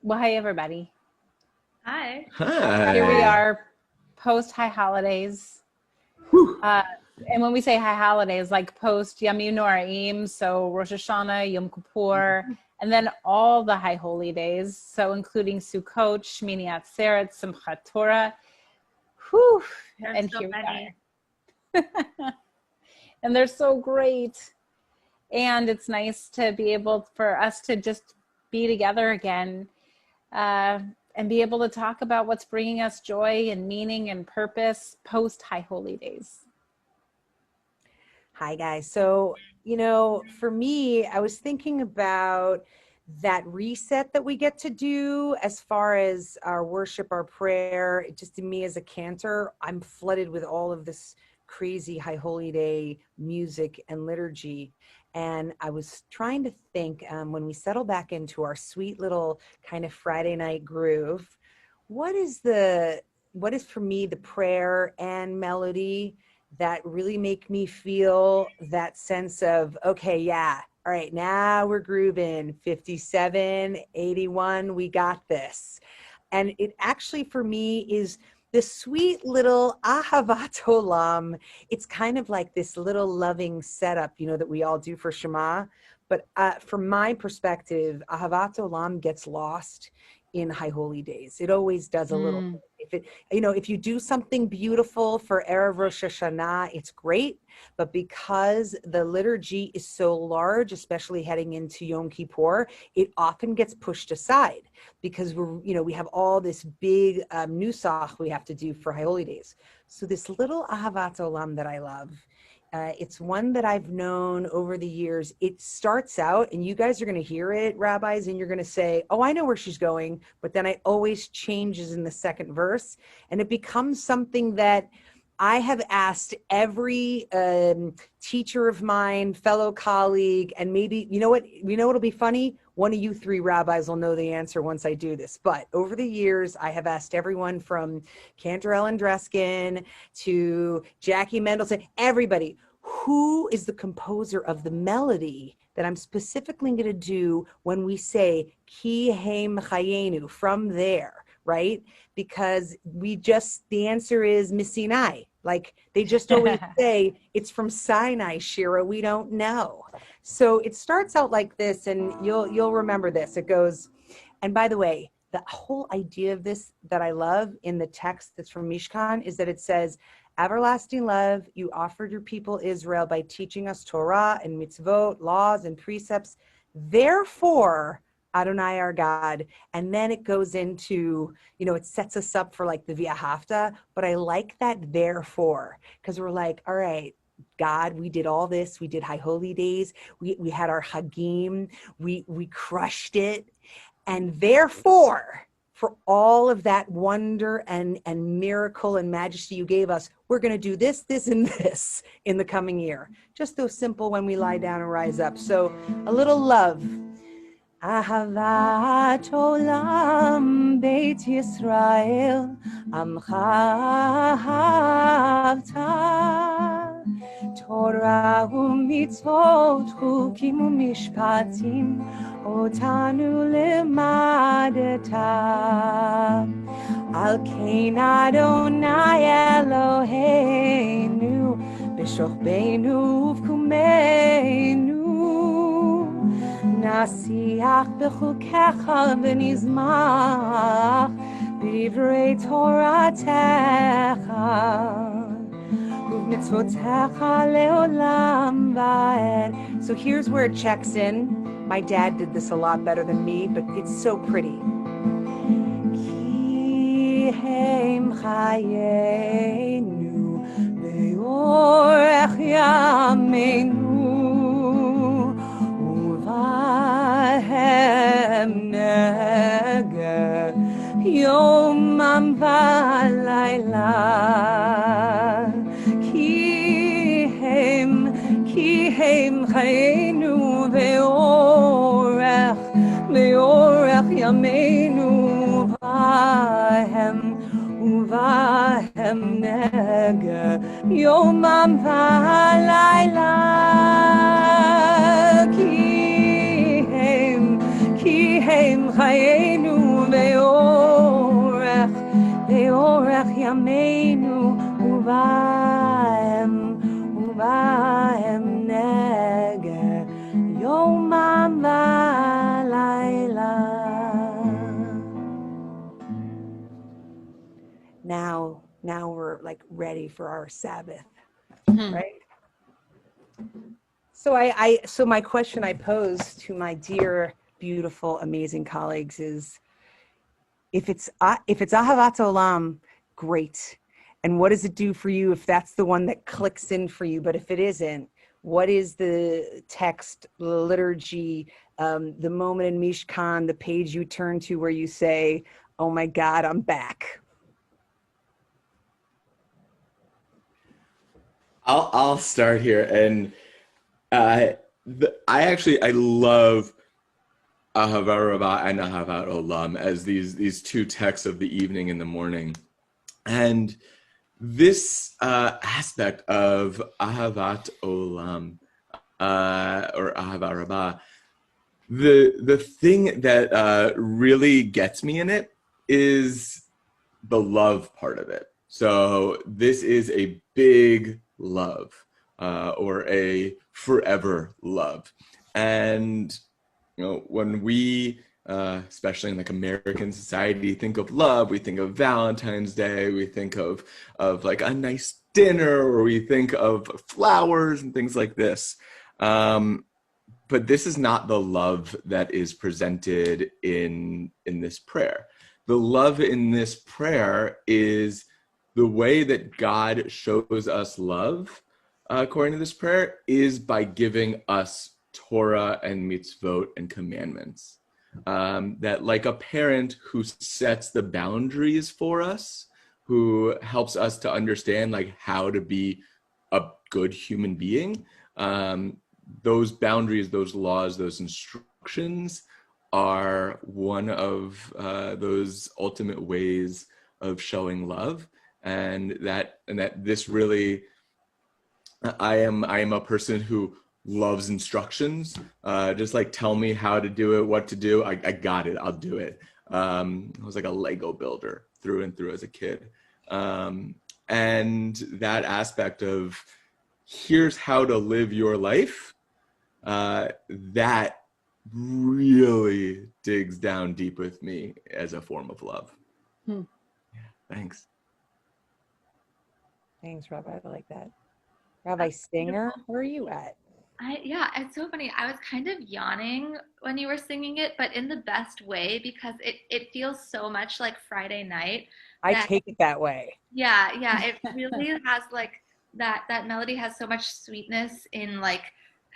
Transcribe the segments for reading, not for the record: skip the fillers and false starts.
Well, hi, everybody. Hi. Here we Hi. are post high holidays. Whew. Uh, and when we say high holidays, like post Yom Noraim, so Rosh Hashanah, Yom Kippur, and then all the high holy days, so including Sukkot, Shmini Atzeret, Simchat Torah. Whew, There's and so here many. we are. And they're so great. And it's nice to be able for us to just be together again, uh, and be able to talk about what's bringing us joy and meaning and purpose post high holy days. Hi, guys. For me, I was thinking about that reset that we get to do as far as our worship, our prayer. Just to me as a cantor, I'm flooded with all of this crazy high holy day music and liturgy. And I was trying to think when we settle back into our sweet little kind of Friday night groove, what is what is for me the prayer and melody that really make me feel that sense of, okay, yeah, all right, now we're grooving 57, 81, we got this. And it actually for me is this sweet little ahavat olam. It's kind of like this little loving setup, that we all do for Shema. But from my perspective, ahavat olam gets lost in high holy days. It always does a little. Mm. If you do something beautiful for Erev Rosh Hashanah, it's great. But because the liturgy is so large, especially heading into Yom Kippur, it often gets pushed aside because we have all this big nusach we have to do for High Holy Days. So this little Ahavat Olam that I love, it's one that I've known over the years. It starts out, and you guys are going to hear it, rabbis, and you're going to say, oh, I know where she's going. But then it always changes in the second verse. And it becomes something that I have asked every teacher of mine, fellow colleague, and maybe, what'll be funny? One of you three rabbis will know the answer once I do this. But over the years, I have asked everyone from Cantor Ellen Dreskin to Jackie Mendelson, everybody, who is the composer of the melody that I'm specifically going to do when we say Ki Heim Chayenu, from there, right? Because the answer is Missinai. Like they just always say it's from Sinai, Shira. We don't know. So it starts out like this, and you'll remember this. It goes, and by the way, the whole idea of this that I love in the text that's from Mishkan is that it says, everlasting love, you offered your people Israel by teaching us Torah and mitzvot, laws and precepts. Therefore, Adonai our God. And then it goes into, it sets us up for like the Via Hafta. But I like that therefore, because we're like, all right, God, we did all this. We did High Holy Days. We had our Hagim. We crushed it. And therefore, for all of that wonder and miracle and majesty you gave us, we're going to do this, this, and this in the coming year. Just so simple when we lie down and rise up. So a little love. Ahavat olam Beit Yisrael Amcha ahavta Torah u'mitzvot chukim u'mishpatim Otanu limadeta Al kein Adonai Eloheinu B'shochbeinu u'vkumeinu נשיח בחוקיך ונזמח בדברי תורתך ובמצוותיך לעולם ועד. So here's where it checks in. My dad did this a lot better than me, but it's so pretty. כי הם חיינו לאורך ימינו Vahem nega yomam valayla ki hem chayenu ve'orech yameinu vahem nega yomam valayla ki hem chayenu ואורך ימינו ובהם נגה יומם ולילה. Now we're like ready for our Sabbath, right? So my question I pose to my dear, beautiful, amazing colleagues is, if it's Ahavat Olam, great. And what does it do for you if that's the one that clicks in for you? But if it isn't, what is the text, the liturgy, the moment in Mishkan, the page you turn to where you say, oh my God, I'm back? I'll start here, and I love Ahavat Rabbah and Ahavat Olam as these two texts of the evening and the morning, and this aspect of Ahavat Olam or Ahavat Rabbah, the thing that really gets me in it is the love part of it. So this is a big love, or a forever love. And when we, especially in like American society, think of love, we think of Valentine's Day, we think of like a nice dinner, or we think of flowers and things like this. But this is not the love that is presented in this prayer. The love in this prayer is the way that God shows us love, according to this prayer, is by giving us Torah and mitzvot and commandments. That like a parent who sets the boundaries for us, who helps us to understand like how to be a good human being, those boundaries, those laws, those instructions are one of those ultimate ways of showing love. And that this really, I am a person who loves instructions. Just like tell me how to do it, what to do. I got it. I'll do it. I was like a Lego builder through and through as a kid. And that aspect of here's how to live your life, that really digs down deep with me as a form of love. Yeah, thanks. Thanks, Rabbi. I like that. Rabbi Singer, where are you at? Yeah, it's so funny. I was kind of yawning when you were singing it, but in the best way, because it feels so much like Friday night. I take it that way. Yeah, it really has like that melody has so much sweetness in like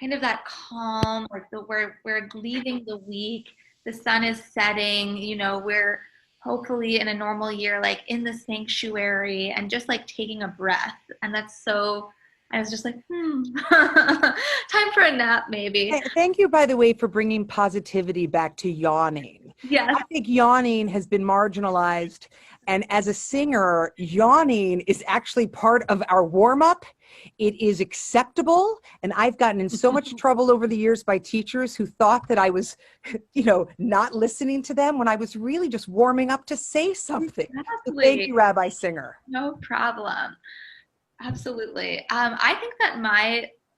kind of that calm, like we're leaving the week, the sun is setting, we're hopefully in a normal year like in the sanctuary and just like taking a breath. And that's so, I was just like, time for a nap, maybe. Thank you, by the way, for bringing positivity back to yawning. Yeah. I think yawning has been marginalized. And as a singer, yawning is actually part of our warm-up. It is acceptable. And I've gotten in so much trouble over the years by teachers who thought that I was, not listening to them when I was really just warming up to say something. So thank you, Rabbi Singer. No problem. Absolutely. I think that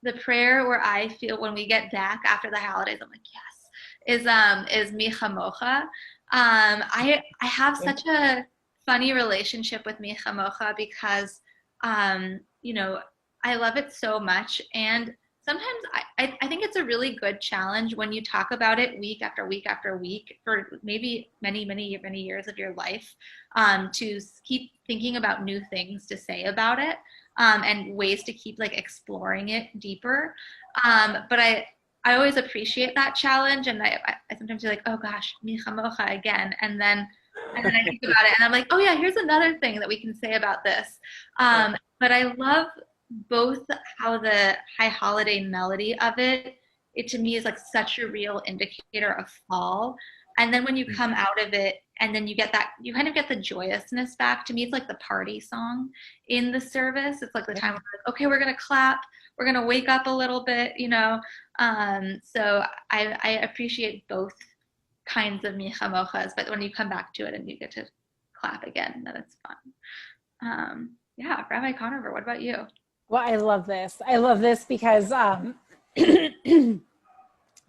the prayer where I feel when we get back after the holidays, I'm like, yes, is Mi Chamocha. I have such a funny relationship with Mi Chamocha because, I love it so much. And sometimes I think it's a really good challenge when you talk about it week after week after week for maybe many, many, many years of your life, to keep thinking about new things to say about it. And ways to keep like exploring it deeper. But I always appreciate that challenge. And I sometimes feel like, oh gosh, Mi Chamocha again. And then I think about it and I'm like, oh yeah, here's another thing that we can say about this. But I love both how the high holiday melody of it to me is like such a real indicator of fall. And then when you come out of it and then you kind of get the joyousness back. To me, it's like the party song in the service. It's like the time where like, okay, we're going to clap. We're going to wake up a little bit, So I appreciate both kinds of michamochas, but when you come back to it and you get to clap again, then it's fun. Yeah, Rabbi Conover, what about you? Well, I love this. I love this because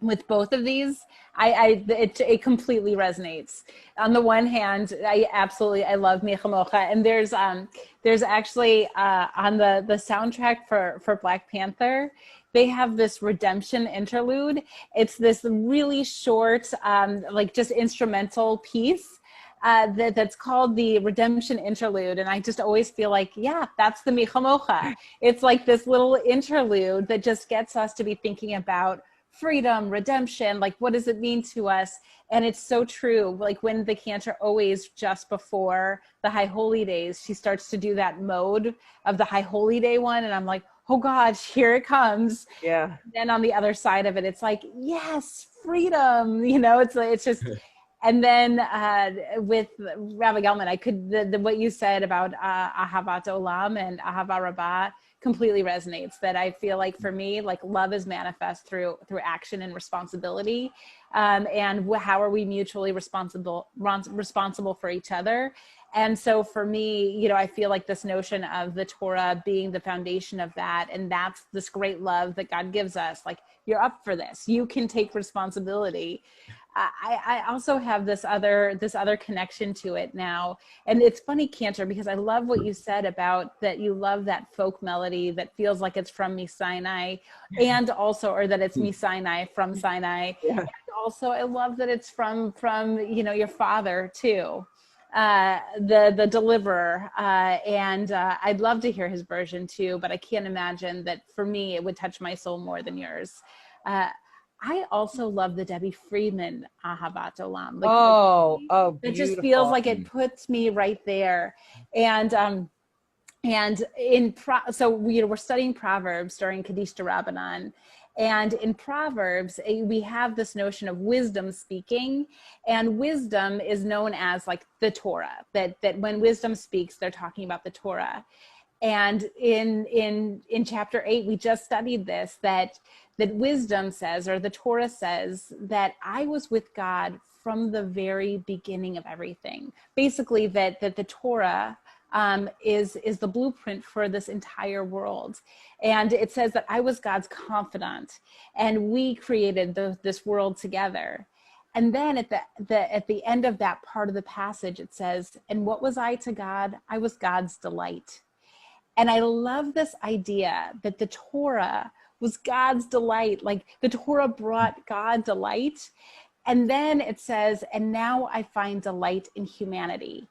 with both of these, it completely resonates. On the one hand, I love Michamocha, and there's actually on the soundtrack for Black Panther, they have this redemption interlude. It's this really short, like just instrumental piece. That's called the redemption interlude, and I just always feel like, yeah, that's the Michamocha. It's like this little interlude that just gets us to be thinking about freedom, redemption, like what does it mean to us? And it's so true. Like when the cantor always just before the High Holy Days, she starts to do that mode of the High Holy Day one, and I'm like, oh gosh, here it comes. Yeah. Then on the other side of it, it's like, yes, freedom. You know, it's just. And then with Rabbi Gelman, I could what you said about Ahavat Olam and Ahava Rabbah completely resonates. That I feel like for me, like love is manifest through action and responsibility, and how are we mutually responsible for each other. And so for me, you know, I feel like this notion of the Torah being the foundation of that, and that's this great love that God gives us. Like, you're up for this. You can take responsibility. I also have this other connection to it now. And it's funny, Cantor, because I love what you said about that you love that folk melody that feels like it's from Me Sinai, and also, or that it's Me Sinai from Sinai. Yeah. And also, I love that it's from you know, your father too, the deliverer. And I'd love to hear his version too, but I can't imagine that for me, it would touch my soul more than yours. I also love the Debbie Friedman Ahavat Olam. Beautiful. It just feels like it puts me right there. And so we're studying Proverbs during Kaddish Rabbanan. And in Proverbs, we have this notion of wisdom speaking, and wisdom is known as like the Torah, that when wisdom speaks, they're talking about the Torah. And in chapter 8, we just studied this, that wisdom says, or the Torah says, that I was with God from the very beginning of everything. Basically, that the Torah is the blueprint for this entire world. And it says that I was God's confidant, and we created this world together. And then at the end of that part of the passage, it says, and what was I to God? I was God's delight. And I love this idea that the Torah was God's delight. Like the Torah brought God delight. And then it says, and now I find delight in humanity.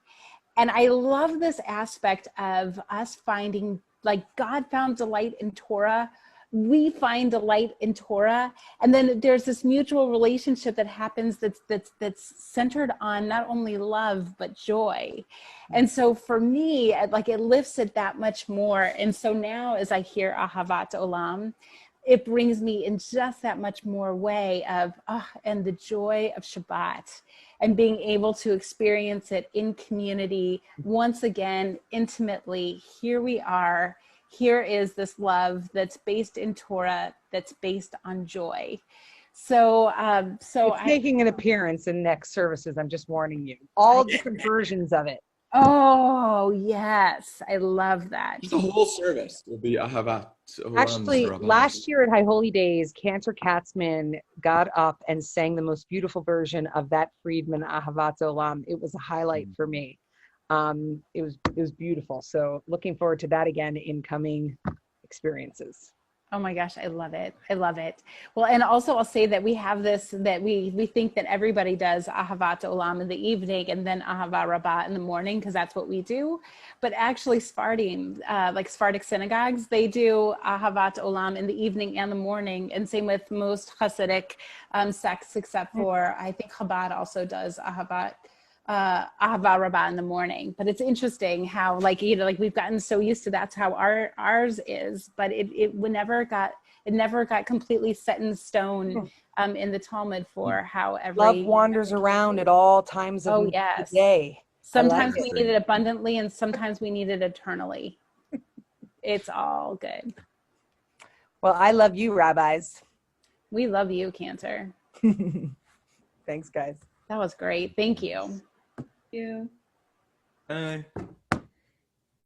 And I love this aspect of us finding, like God found delight in Torah. We find delight in Torah. And then there's this mutual relationship that happens that's centered on not only love, but joy. And so for me, like it lifts it that much more. And so now as I hear Ahavat Olam, it brings me in just that much more way of, and the joy of Shabbat and being able to experience it in community once again, intimately. Here we are. Here is this love that's based in Torah, that's based on joy. So it's making an appearance in next services. I'm just warning you. All different versions of it. Oh, yes. I love that. The whole service will be Ahavat Olam. Actually, last year at High Holy Days, Cantor Katzman got up and sang the most beautiful version of that Friedman Ahavat Olam. It was a highlight for me. It was beautiful. So looking forward to that again in coming experiences. Oh my gosh, I love it. I love it. Well, and also I'll say that we have this, that we think that everybody does Ahavat Olam in the evening and then Ahava Rabbah in the morning, because that's what we do. But actually Sephardim, like Sephardic synagogues, they do Ahavat Olam in the evening and the morning. And same with most Hasidic sects, except for, I think Chabad also does Ahava Rabbah in the morning. But it's interesting how, like, you know, like we've gotten so used to that's how ours is, but it never got completely set in stone in the Talmud for how every love wanders around at all times of the day. Sometimes we need it abundantly and sometimes we need it eternally. It's all good. Well, I love you, rabbis. We love you, Cantor. Thanks, guys. That was great. Thank you. You. Bye.